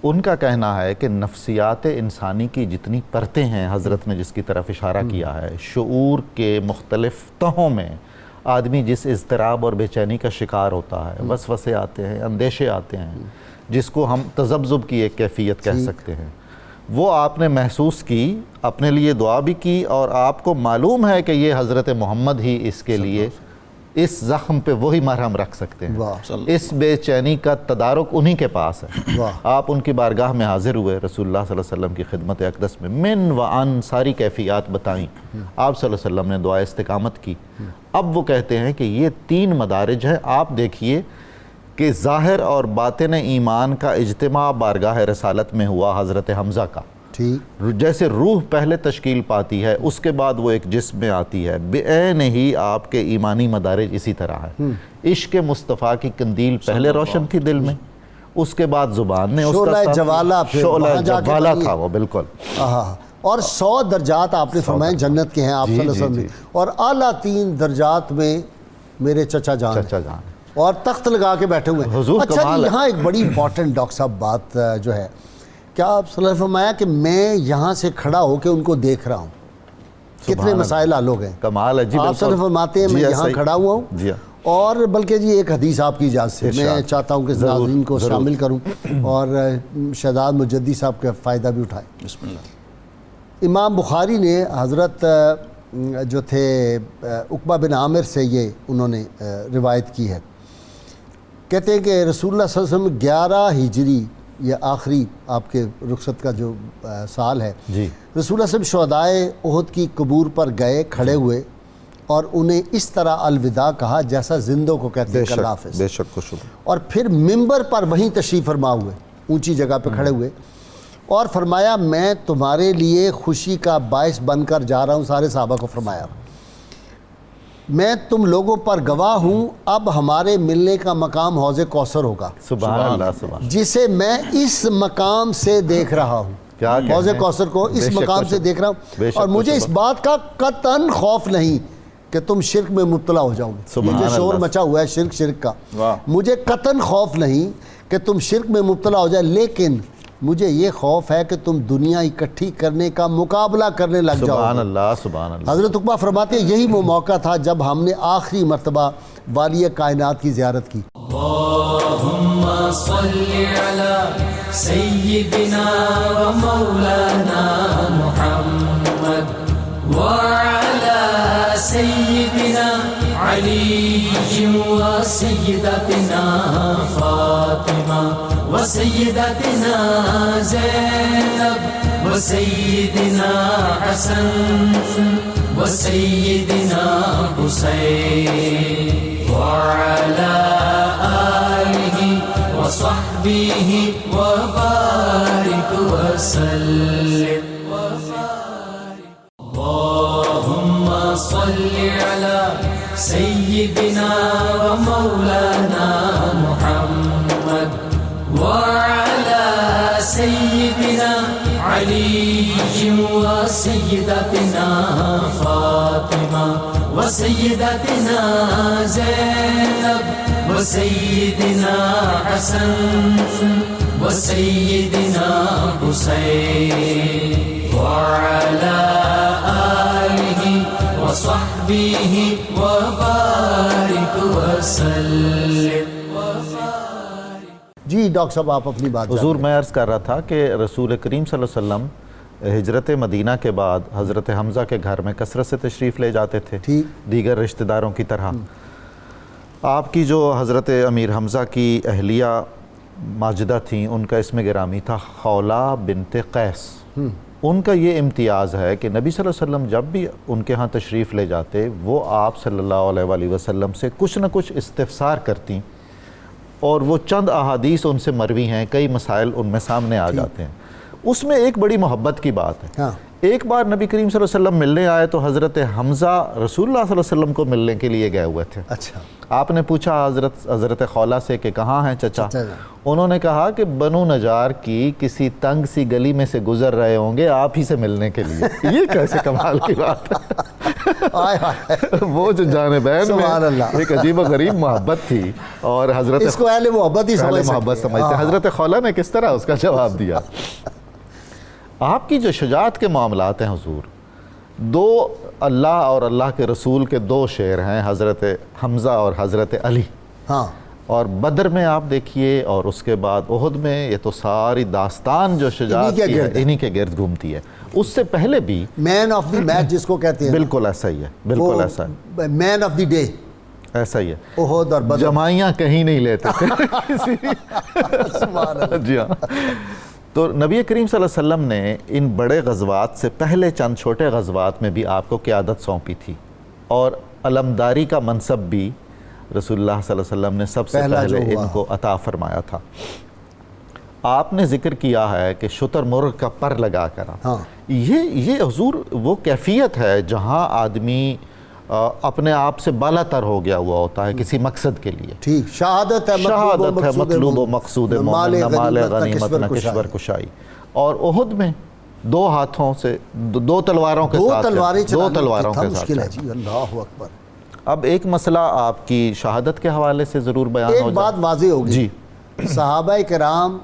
ان کا کہنا ہے کہ نفسیات انسانی کی جتنی پرتیں ہیں حضرت نے جس کی طرف اشارہ کیا ہے، شعور کے مختلف تہوں میں آدمی جس اضطراب اور بے چینی کا شکار ہوتا ہے، وسوسے آتے ہیں، اندیشے آتے ہیں، جس کو ہم تذبذب کی ایک کیفیت کہہ سکتے ہیں، وہ آپ نے محسوس کی، اپنے لیے دعا بھی کی، اور آپ کو معلوم ہے کہ یہ حضرت محمد ہی اس کے لیے اس زخم پہ وہی مرہم رکھ سکتے ہیں. اس بے چینی کا تدارک انہی کے پاس ہے. آپ ان کی بارگاہ میں حاضر ہوئے، رسول اللہ صلی اللہ علیہ وسلم کی خدمت اقدس میں من و عن ساری کیفیات بتائیں. آپ صلی اللہ علیہ وسلم نے دعا استقامت کی. اب وہ کہتے ہیں کہ یہ 3 مدارج ہیں. آپ دیکھیے کہ ظاہر اور باطن ایمان کا اجتماع بارگاہ رسالت میں ہوا حضرت حمزہ کا. جیسے روح پہلے تشکیل پاتی ہے اس کے بعد وہ ایک جسم میں آتی ہے، بعین ہی آپ کے ایمانی مدارج اسی طرح ہے. عشق مصطفیٰ کی قندیل پہلے روشن تھی دل میں، اس کے بعد زبان نے شعلہ جوالہ تھا وہ بالکل. اور 100 درجات آپ نے فرمائے جنت کے ہیں آپ صلی اللہ علیہ وسلم، اور اعلیٰ 3 درجات میں میرے چچا جان اور تخت لگا کے بیٹھے ہوئے ہیں. اچھا جی، یہاں ایک بڑی امپورٹنٹ ڈاکٹر صاحب بات جو ہے، کیا آپ صلی اللہ علیہ وسلم فرمایا کہ میں یہاں سے کھڑا ہو کے ان کو دیکھ رہا ہوں، کتنے مسائل حل ہو گئے. کمال ہے جی. آپ صلی اللہ علیہ وسلم فرماتے ہیں میں یہاں کھڑا ہوا ہوں. اور بلکہ جی ایک حدیث آپ کی اجازت سے میں چاہتا ہوں کہ ناظرین کو شامل کروں اور شہزاد مجدی صاحب کا فائدہ بھی اٹھائیں. بسم اللہ. امام بخاری نے حضرت جو تھے عقبہ بن عامر سے یہ انہوں نے روایت کی ہے. کہتے ہیں کہ رسول اللہ صلی اللہ علیہ وسلم 11 ہجری یہ آخری آپ کے رخصت کا جو سال ہے، رسول اللہ صلی اللہ علیہ وسلم شہدائے احد کی قبور پر گئے، کھڑے ہوئے اور انہیں اس طرح الوداع کہا جیسا زندوں کو کہتے ہیں کہ اللہ حافظ. بے شک خوش. اور پھر ممبر پر وہیں تشریف فرما ہوئے، اونچی جگہ پہ کھڑے ہوئے اور فرمایا میں تمہارے لیے خوشی کا باعث بن کر جا رہا ہوں. سارے صحابہ کو فرمایا میں تم لوگوں پر گواہ ہوں، اب ہمارے ملنے کا مقام حوض کوثر ہوگا. سبحان اللہ. سبحان. جسے میں اس مقام سے دیکھ رہا ہوں، حوض کوثر کو اس مقام سے دیکھ رہا ہوں، اور مجھے اس بات کا قطعاً خوف نہیں کہ تم شرک میں مبتلا ہو جاؤ گے. یہ جو شور مچا ہوا ہے شرک کا، مجھے قطعاً خوف نہیں کہ تم شرک میں مبتلا ہو جائے، لیکن مجھے یہ خوف ہے کہ تم دنیا اکٹھی کرنے کا مقابلہ کرنے لگ جاؤ. سبحان اللہ. سبحان اللہ. حضرت عقبہ فرماتے ہیں یہی وہ موقع تھا جب ہم نے آخری مرتبہ والی کائنات کی زیارت کی. اللہم صلی علی سیدنا و مولانا محمد وعلی سیدنا علی و سیدتنا فاطمہ وسیدتنا زینب وسیدنا حسن وسیدنا حسین وعلی آلہ وصحبہ وبارک وسلم. اللہم صلی علی سیدنا و مولانا محمد وعلى سيدنا علي وسيدتنا فاطمة وسيدتنا زينب وسيدنا حسن وسيدنا حسين وعلى آله وصحبه وبارك وسلم. جی ڈاکٹر صاحب آپ اپنی بات. حضور میں عرض کر رہا تھا کہ رسول کریم صلی اللہ علیہ وسلم ہجرت مدینہ کے بعد حضرت حمزہ کے گھر میں کثرت سے تشریف لے جاتے تھے دیگر رشتہ داروں کی طرح. آپ کی جو حضرت امیر حمزہ کی اہلیہ ماجدہ تھیں ان کا اسم گرامی تھا خولہ بنت قیس. ان کا یہ امتیاز ہے کہ نبی صلی اللہ علیہ وسلم جب بھی ان کے ہاں تشریف لے جاتے وہ آپ صلی اللہ علیہ وآلہ وسلم سے کچھ نہ کچھ استفسار کرتیں، اور وہ چند احادیث ان سے مروی ہیں، کئی مسائل ان میں سامنے آ جاتے ہیں. اس میں ایک بڑی محبت کی بات ہے ایک بار نبی کریم صلی اللہ علیہ وسلم ملنے آئے تو حضرت حمزہ رسول اللہ صلی اللہ علیہ وسلم کو ملنے کے لیے گئے ہوئے تھے. اچھا. آپ نے پوچھا حضرت خولہ سے کہ کہاں ہیں چچا؟ انہوں نے کہا کہ بنو نجار کی کسی تنگ سی گلی میں سے گزر رہے ہوں گے آپ ہی سے ملنے کے لیے. یہ کیسے کمال کی بات ہے. وہ جو جانبین میں ایک عجیب و غریب محبت تھی اور حضرت اس کو اہل محبت ہی سمجھتے. حضرت خولہ نے کس طرح اس کا جواب دیا. آپ کی جو شجاعت کے معاملات ہیں حضور، دو اللہ اور اللہ کے رسول کے دو شیر ہیں، حضرت حمزہ اور حضرت علی. ہاں. اور بدر میں آپ دیکھیے اور اس کے بعد احد میں، یہ تو ساری داستان جو شجاعت کی ہے انہی کے گرد گھومتی ہے. اس سے پہلے بھی مین آف دی میچ جس کو کہتے ہیں، بالکل ایسا ہی ہے، بالکل ایسا ہے، مین آف دی ڈے ایسا ہی ہے. احد اور بدر جمائیاں کہیں نہیں لیتے تھے. جی ہاں. تو نبی کریم صلی اللہ علیہ وسلم نے ان بڑے غزوات سے پہلے چند چھوٹے غزوات میں بھی آپ کو قیادت سونپی تھی اور علمداری کا منصب بھی رسول اللہ صلی اللہ علیہ وسلم نے سب سے پہلے ان کو عطا فرمایا تھا. آپ نے ذکر کیا ہے کہ شتر مرغ کا پر لگا کر یہ حضور وہ کیفیت ہے جہاں آدمی اپنے آپ سے بالا تر ہو گیا ہوا ہوتا ہے کسی مقصد کے لیے. ٹھیک. شہادت ہے مطلوب و مقصود مومن، نہ مال غنیمت نہ کشور کشائی. اور احد میں دو ہاتھوں سے دو تلواروں کے ساتھ دو تلواروں کے ساتھ. اللہ اکبر. اب ایک مسئلہ آپ کی شہادت کے حوالے سے ضرور بیان ہو جائے. ایک بات واضح ہوگی. جی. صحابہ کرام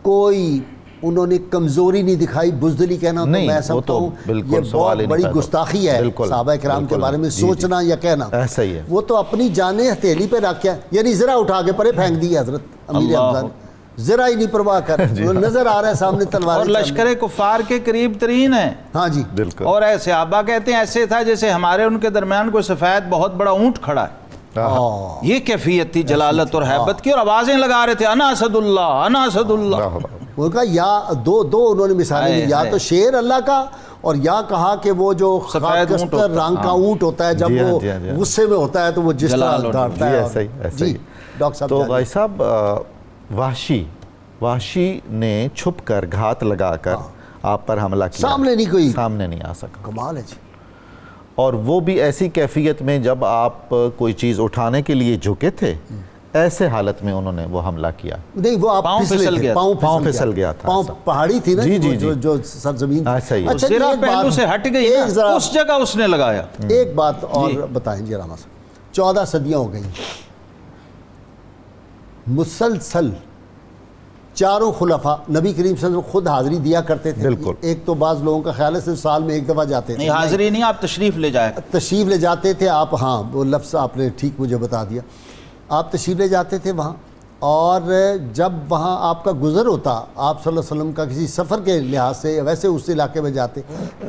کوئی انہوں نے کمزوری نہیں دکھائی. بزدلی کہنا تو میں سمجھتا ہوں یہ بہت بڑی گستاخی ہے صحابہ کرام کے بارے میں سوچنا یا کہنا. ایسا ہی ہے. وہ تو اپنی جانیں ہتھیلی پہ رکھ کے، یعنی ذرا اٹھا کے پرے پھینک دی حضرت امیر حمزہ نے، ذرا ہی نہیں پرواہ کر. نظر آ رہا ہے سامنے تلوار، اور لشکر کفار کے قریب ترین ہیں. ہاں جی بالکل. اور صحابہ کہتے ہیں ایسے تھا جیسے ہمارے ان کے درمیان کوئی سفید بہت بڑا اونٹ کھڑا ہے. یہ کیفیت تھی جلالت اور حیبت کی، اور آوازیں لگا رہے تھے انا اسد اللہ انا اسد اللہ. وہ کہا یا دو انہوں نے مثالیں دی، یا تو شیر اللہ کا، اور یا کہا کہ وہ جو خاکستر رنگ کا اونٹ ہوتا ہے جب وہ غصے میں ہوتا ہے تو وہ جس طرح دھاڑتا ہے. جی ڈاکٹر صاحب. تو بھائی صاحب وحشی نے چھپ کر گھات لگا کر آپ پر حملہ کیا، سامنے نہیں آ سکا. کمال ہے جی. اور وہ بھی ایسی کیفیت میں جب آپ کوئی چیز اٹھانے کے لیے جھکے تھے، ایسے حالت میں انہوں نے وہ حملہ کیا. نہیں وہ پاؤں پھسل گیا تھا. پاؤں پہاڑی تھی نا جو سرزمین. ایسا ہی. ذرا پہلو سے ہٹ گئی نا، اس جگہ اس نے لگایا. ایک بات اور بتائیں جی راما صاحب. 14 صدیاں ہو گئیں مسلسل چاروں خلفاء نبی کریم صلی اللہ علیہ وسلم خود حاضری دیا کرتے تھے. ایک تو بعض لوگوں کا خیال ہے صرف سال میں ایک دفعہ جاتے تھے. نہیں حاضری نہیں، آپ تشریف لے جائے. تشریف لے جاتے تھے آپ. ہاں وہ لفظ آپ نے ٹھیک مجھے بتا دیا. آپ تشریف لے جاتے تھے وہاں، اور جب وہاں آپ کا گزر ہوتا آپ صلی اللہ علیہ وسلم کا کسی سفر کے لحاظ سے ویسے اس علاقے میں جاتے،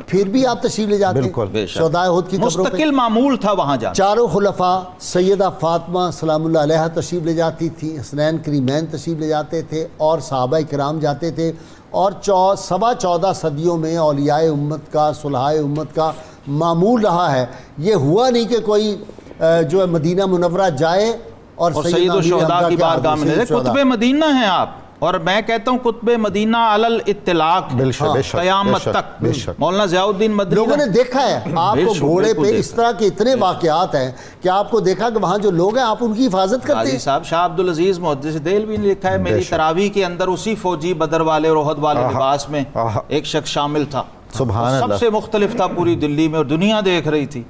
پھر بھی آپ تشریف لے جاتے. شہداء احد کی قبروں پہ مستقل معمول تھا وہاں جانا. چاروں خلفاء، سیدہ فاطمہ سلام اللہ علیہا تشریف لے جاتی تھی، حسنین کریمین تشریف لے جاتے تھے، اور صحابہ کرام جاتے تھے. اور 14 صدیوں میں اولیاء امت کا، صلحاء امت کا معمول رہا ہے. یہ ہوا نہیں کہ کوئی جو ہے مدینہ منورہ جائے اور سید الشہداء کی بارگاہ میں قطب مدینہ ہیں آپ. اور میں کہتا ہوں قطب مدینہ علی الاطلاق قیامت تک. مولانا ضیاء الدین مدنی لوگوں نے دیکھا ہے آپ کو گھوڑے پہ اس طرح کے اتنے واقعات ہیں کہ آپ کو دیکھا کہ وہاں جو لوگ ہیں آپ ان کی حفاظت کرتے ہیں. صاحب شاہ عبدالعزیز محدث دہلوی نے لکھا ہے میری تراویح کے اندر اسی فوجی بدر والے اور احد والے لباس میں ایک شخص شامل تھا. سب سے مختلف تھا پوری دلی میں، اور دنیا دیکھ رہی تھی.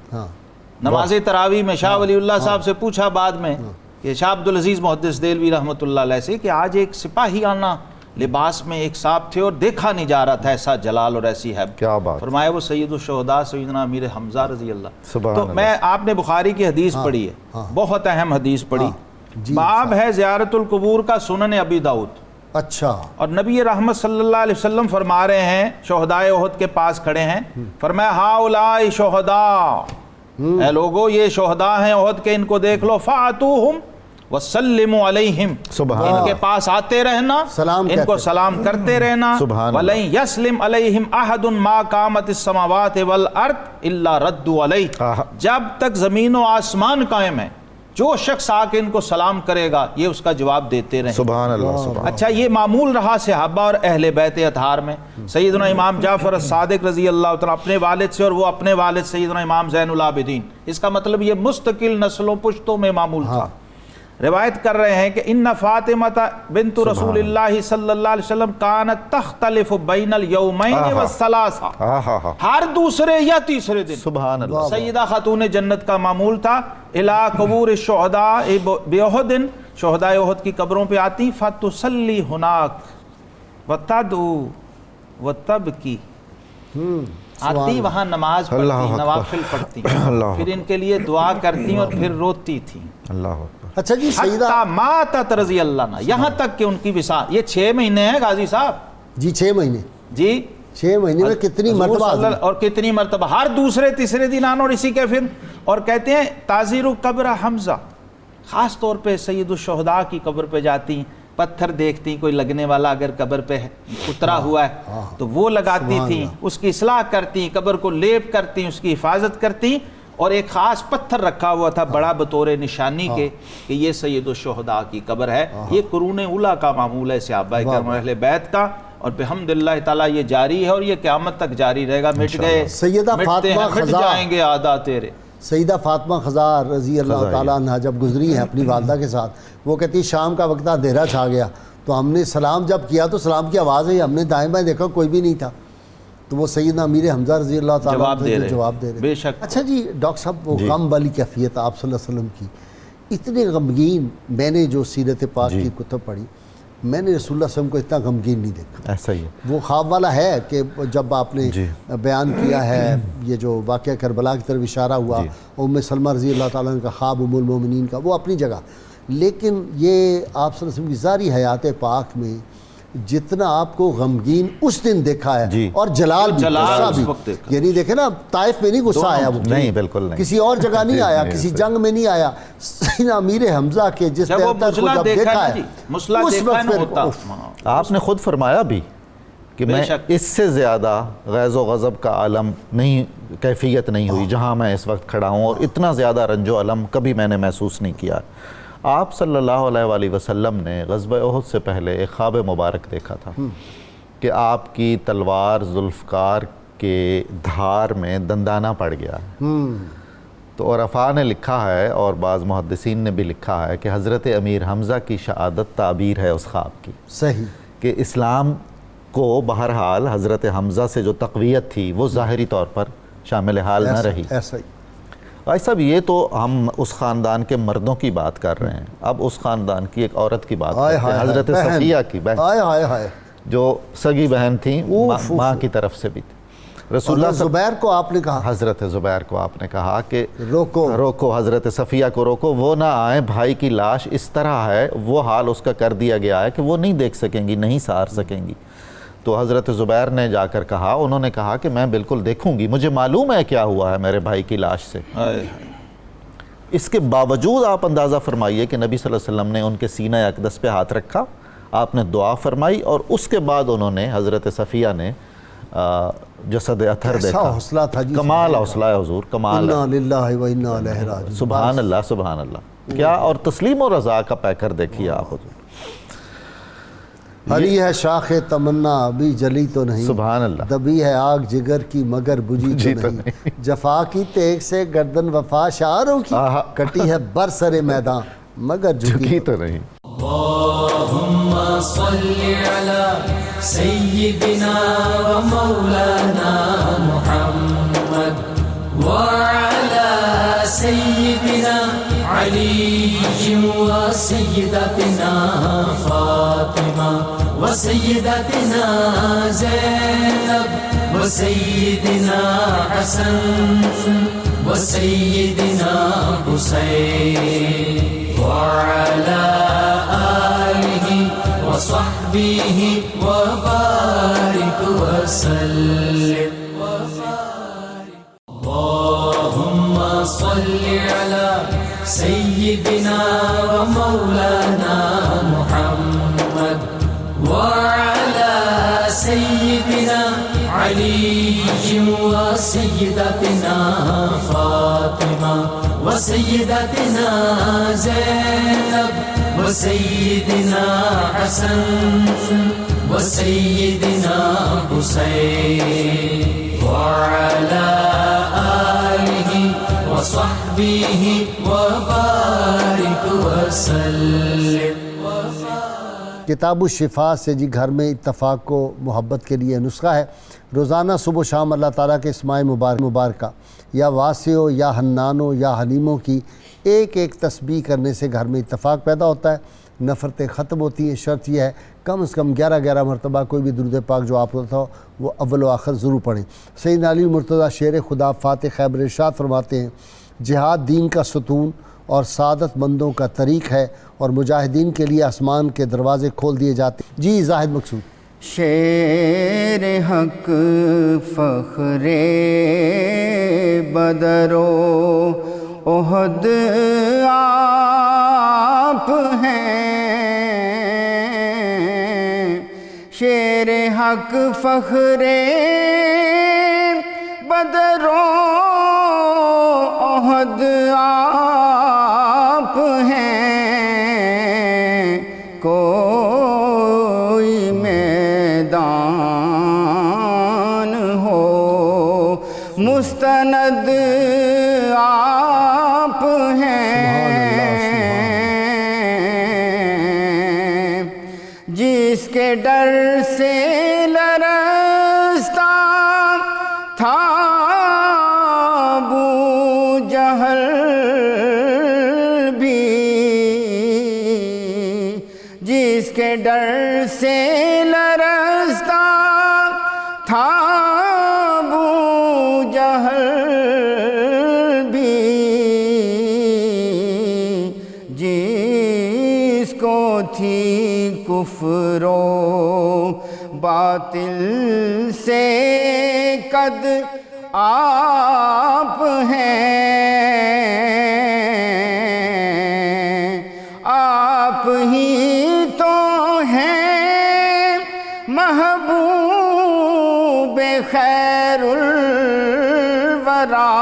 نماز تراویح میں شاہ ولی اللہ صاحب سے پوچھا بعد میں کہ شاہ عبدالعزیز محدث دہلوی رحمۃ اللہ علیہ سے کہ آج ایک سپاہی آنا لباس میں ایک صاحب تھے اور دیکھا نہیں جا رہا تھا ایسا جلال اور ایسی ہے. کیا بات. فرمایا وہ سید الشہداء سیدنا امیر حمزہ رضی اللہ. تو میں آپ نے بخاری کی حدیث پڑھی ہے، بہت اہم حدیث پڑھی. باب ہے زیارت القبور کا سنن ابی داؤد. اچھا. اور نبی رحمت صلی اللہ علیہ وسلم فرما رہے ہیں، شہداء احد کے پاس کھڑے ہیں، فرمایا ہؤلاء شہداء، اے لوگو یہ شہداء ہیں احد کے، ان کو دیکھ لو. فاتوہم وسلموا علیہم، ان کے پاس آتے رہنا، ان کو سلام کرتے رہنا. وَلَن يَسْلِمْ عَلَيْهِمْ أَحَدٌ مَا قَامَتِ السَّمَاوَاتِ وَالْأَرْضِ إِلَّا رَدُّوا عَلَيْهِ. جب تک زمین و آسمان قائم ہیں، جو شخص آ کے ان کو سلام کرے گا یہ اس کا جواب دیتے رہیں. سبحان اللہ سبحان. اچھا یہ معمول رہا صحابہ اور اہل بیت اطہار میں. سیدنا امام جعفر الصادق رضی اللہ تعالیٰ اپنے والد سے اور وہ اپنے والد سیدنا امام زین العابدین، اس کا مطلب یہ مستقل نسلوں پشتوں میں معمول تھا. روایت کر رہے ہیں کہ ان فاطمہ بنت رسول اللہ صلی اللہ علیہ وسلم کانت تختلف بین الیومین والثلاثہ، ہر دوسرے یا تیسرے دن. سبحان اللہ. سیدہ خاتون جنت کا معمول تھا الی قبور الشہداء باحد، شہداء احد کی قبروں پہ آتی، فتصلی ہناک وتدعو وتبکی، آتی وہاں نماز پڑھتی، نوافل پڑھتی، پھر ان کے لیے دعا کرتی اور پھر روتی تھی. اللہ. اچھا جی سیدہ حتی ماتت رضی اللہ عنہ، یہاں تک کہ ان کی وصال. یہ 6 مہینے ہیں غازی صاحب جی، 6 مہینے جی، 6 مہینے میں کتنی مرتبہ اور کتنی مرتبہ ہر دوسرے تیسرے دن آنا. اور اسی کے پھر اور کہتے ہیں تعزیر قبر حمزہ، خاص طور پہ سید الشہداء کی قبر پہ جاتی، پتھر دیکھتی، کوئی لگنے والا اگر قبر پہ اترا ہوا ہے تو وہ لگاتی تھیں، اس کی اصلاح کرتی، قبر کو لیپ کرتی، اس کی حفاظت کرتی. اور ایک خاص پتھر رکھا ہوا تھا بڑا بطور نشانی کے کہ یہ سید الشہداء کی قبر ہے. یہ قرون اولیٰ کا معمول ہے صحابہ کرام اہل بیت کا، اور بحمداللہ تعالیٰ یہ جاری ہے اور یہ قیامت تک جاری رہے گا. مٹ گئے سیدہ فاطمہ مٹ جائیں گے عادات تیرے. سیدہ فاطمہ خزار رضی اللہ تعالیٰ عنہ جب گزری ہیں اپنی والدہ کے ساتھ، وہ کہتی شام کا وقت اندھیرا چھا گیا تو ہم نے سلام جب کیا تو سلام کی آواز ہے، ہم نے دائیں بائیں دیکھا کوئی بھی نہیں تھا، تو وہ سیدنا امیر حمزہ رضی اللہ تعالیٰ جواب دے رہے. بے شک. اچھا جی ڈاکٹر صاحب، وہ غم والی کیفیت آپ صلی اللہ علیہ وسلم کی اتنے غمگین، میں نے جو سیرت پاک کی کتب پڑھی میں نے رسول اللہ صلی اللہ علیہ وسلم کو اتنا غمگین نہیں دیکھا. ایسا ہی ہے. وہ خواب والا ہے کہ جب آپ نے بیان کیا ہے یہ جو واقعہ کربلا کی طرف اشارہ ہوا، ام سلمہ رضی اللہ تعالیٰ عنہ کا خواب ام المومنین کا، وہ اپنی جگہ، لیکن یہ آپ صلی اللہ علیہ وسلم کی ظاہری حیات پاک میں جتنا آپ کو غمگین اس دن دیکھا ہے اور جلال بھی، غصہ بھی، یعنی دیکھیں نا طائف میں نہیں غصہ آیا، وہ نہیں بالکل نہیں، کسی اور جگہ نہیں آیا، کسی جنگ میں نہیں آیا. سیدنا امیر حمزہ کے جس جب وہ مسئلہ دیکھا ہے اس وقت ہوتا. آپ نے خود فرمایا بھی کہ میں اس سے زیادہ غیظ و غضب کا عالم نہیں، کیفیت نہیں ہوئی جہاں میں اس وقت کھڑا ہوں، اور اتنا زیادہ رنج و علم کبھی میں نے محسوس نہیں کیا. آپ صلی اللہ علیہ وآلہ وسلم نے غزوہ احد سے پہلے ایک خواب مبارک دیکھا تھا کہ آپ کی تلوار ذوالفقار کے دھار میں دندانہ پڑ گیا ہے. تو عرفاء نے لکھا ہے اور بعض محدثین نے بھی لکھا ہے کہ حضرت امیر حمزہ کی شہادت تعبیر ہے اس خواب کی. صحیح. کہ اسلام کو بہرحال حضرت حمزہ سے جو تقویت تھی وہ ظاہری طور پر شامل حال نہ رہی. ایسا ہی. بھائی صاحب یہ تو ہم اس خاندان کے مردوں کی بات کر رہے ہیں، اب اس خاندان کی ایک عورت کی بات کرتے ہیں، حضرت صفیہ کی بہن، جو سگی بہن تھیں، ماں کی طرف سے بھی تھی. رسول اللہ زبیر کو آپ نے کہا، حضرت زبیر کو آپ نے کہا کہ روکو حضرت صفیہ کو روکو، وہ نہ آئیں، بھائی کی لاش اس طرح ہے، وہ حال اس کا کر دیا گیا ہے کہ وہ نہیں دیکھ سکیں گی، نہیں سہار سکیں گی. تو حضرت زبیر نے جا کر کہا، انہوں نے کہا کہ میں بالکل دیکھوں گی، مجھے معلوم ہے کیا ہوا ہے میرے بھائی کی لاش سے. اس کے باوجود آپ اندازہ فرمائیے کہ نبی صلی اللہ علیہ وسلم نے ان کے سینہ اقدس پہ ہاتھ رکھا، آپ نے دعا فرمائی، اور اس کے بعد انہوں نے حضرت صفیہ نے جسد اطہر دیکھا. حوصلہ تھا جی، کمال حوصلہ ہے حضور، کمال. انا للہ و انا الیہ راجعون. سبحان اللہ سبحان اللہ. کیا اور تسلیم و رضا کا پیکر دیکھیے آپ حضور. ہری ہے شاخ تمنا ابھی جلی تو نہیں، سبحان اللہ. دبی ہے آگ جگر کی مگر بجھی تو نہیں، جفا کی تیغ سے گردن وفا شعروں کی کٹی ہے برسر میدان مگر جھکی تو نہیں. اللہم صلی علی سیدنا و مولانا محمد وعلی سیدنا علی و سیدتنا فاطمہ و سیدتنا زینب و سیدنا حسن و سیدنا حسین وعلى آله وصحبه وبارك وسلم. اللهم صل على سيدنا ومولانا محمد وعلى سيدنا علي وسيدتنا فاطمة وسيدتنا زينب وسيدنا حسن وسيدنا حسين وعلى آله وصحبه وبارك وسلم. کتاب الشفا سے جی گھر میں اتفاق و محبت کے لیے نسخہ ہے. روزانہ صبح و شام اللہ تعالیٰ کے اسماء مبارکہ یا واسع یا حنانو یا حلیموں کی ایک ایک تسبیح کرنے سے گھر میں اتفاق پیدا ہوتا ہے، نفرتیں ختم ہوتی ہیں. شرط یہ ہے کم از کم 11 مرتبہ کوئی بھی درود پاک جو آپ ہوتا ہو وہ اول و آخر ضرور پڑھیں. سیدنا علی مرتضیٰ شیر خدا فاتح خیبر ارشاد فرماتے ہیں جہاد دین کا ستون اور سعادت مندوں کا طریق ہے اور مجاہدین کے لیے آسمان کے دروازے کھول دیے جاتے ہیں. جی زاہد مقصود. شیر حق فخر بدر و احد آپ ہیں، شیر حق فخر بدر و احد آپ ہیں. کوئی میدان ہو مستند آپ ہیں، جس کے ڈر سے لرزتا تھا ابو جہل بھی، جس کے ڈر سے لرزتا تھا ابو جہل بھی، جس کو تھی کفر و باطل سے قد آپ ہیں. آپ ہی تو ہیں محبوب خیر الورا،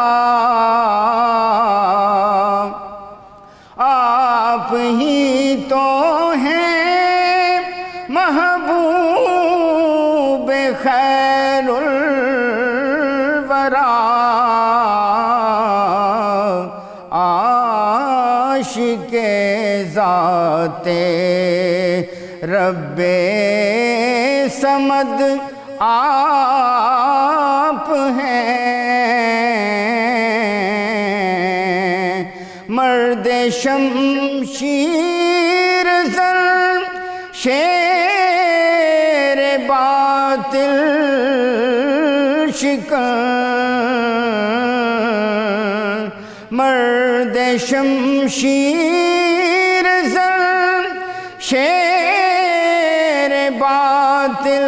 آپ ہی تو ہیں محبوب خیر الورا. عاشق ذات رب صمد آپ ہیں، مرد شمشیر زر شیر باطل شکن، مرد شمشیر زر شیر باطل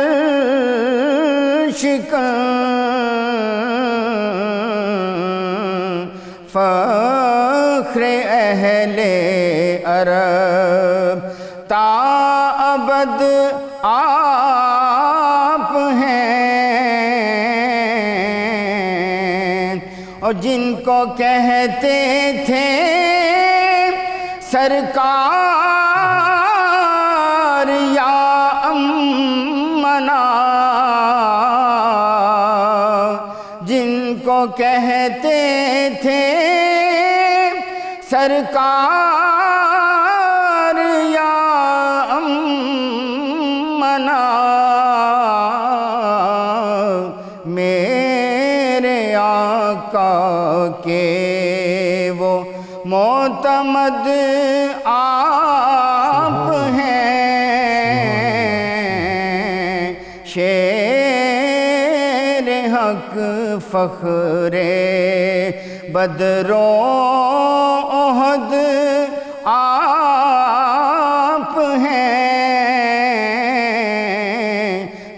شکن، فخر اہل عرب تا ابد آپ ہیں، اور جن کو کہتے تھے سرکار یا امنا، جن کو کہتے تھے سرکار یا امنا، میرے آقا کے وہ معتمد آپ ہیں، شیر حق فخر بدر و احد آپ ہیں،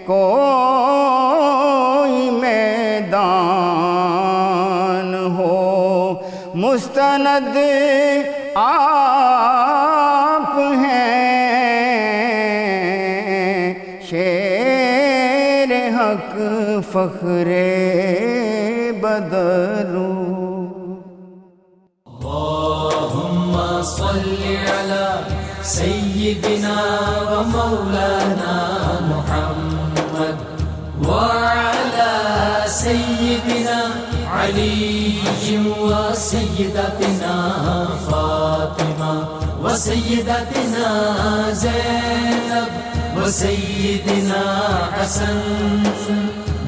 کوئی میدان ہو مستند آپ ہیں، شیر حق فخر بدر. صل على سيدنا ومولانا محمد وعلى سيدنا علي وسيدتنا فاطمة وسيدتنا زينب وسيدنا حسن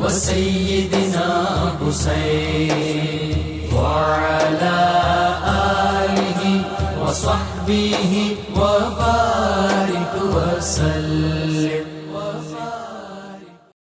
وسيدنا حسين وعلى آله وصحبه وبارك وسلم.